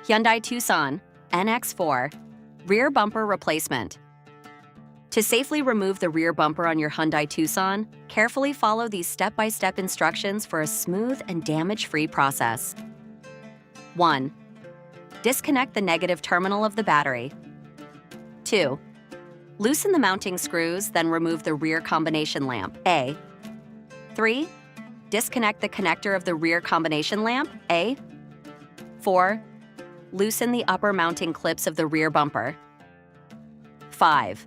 Hyundai Tucson, NX4, rear bumper replacement. To safely remove the rear bumper on your Hyundai Tucson, carefully follow these step-by-step instructions for a smooth and damage-free process. 1. Disconnect the negative terminal of the battery. 2. Loosen the mounting screws, then remove the rear combination lamp, A. 3. Disconnect the connector of the rear combination lamp, A. 4. Loosen the upper mounting clips of the rear bumper. 5.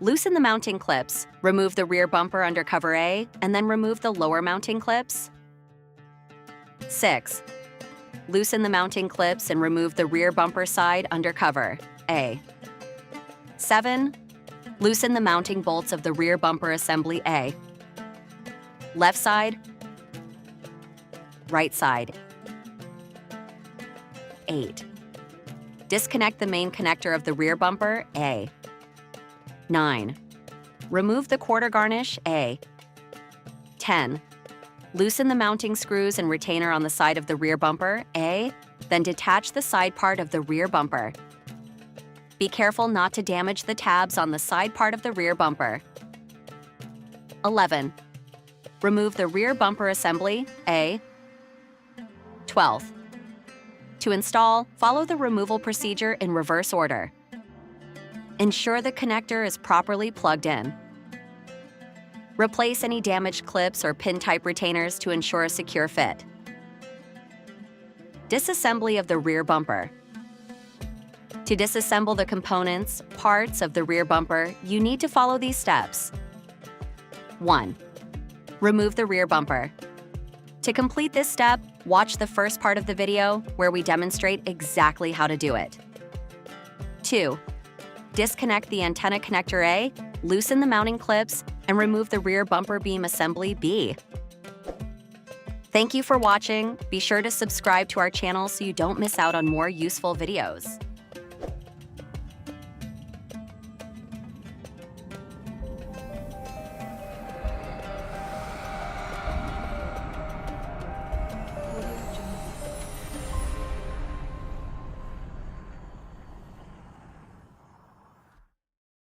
Loosen the mounting clips, remove the rear bumper under cover A, and then remove the lower mounting clips. 6. Loosen the mounting clips and remove the rear bumper side under cover A. 7. Loosen the mounting bolts of the rear bumper assembly A. Left side, right side. 8. Disconnect the main connector of the rear bumper A. 9. Remove the quarter garnish A. 10. Loosen the mounting screws and retainer on the side of the rear bumper A, then detach the side part of the rear bumper. Be careful not to damage the tabs on the side part of the rear bumper. 11. Remove the rear bumper assembly A. 12. To install, follow the removal procedure in reverse order. Ensure the connector is properly plugged in. Replace any damaged clips or pin-type retainers to ensure a secure fit. Disassembly of the rear bumper. To disassemble the components, parts of the rear bumper, you need to follow these steps. 1. Remove the rear bumper. To complete this step, watch the first part of the video where we demonstrate exactly how to do it. 2. Disconnect the antenna connector A, loosen the mounting clips, and remove the rear bumper beam assembly B. Thank you for watching. Be sure to subscribe to our channel so you don't miss out on more useful videos.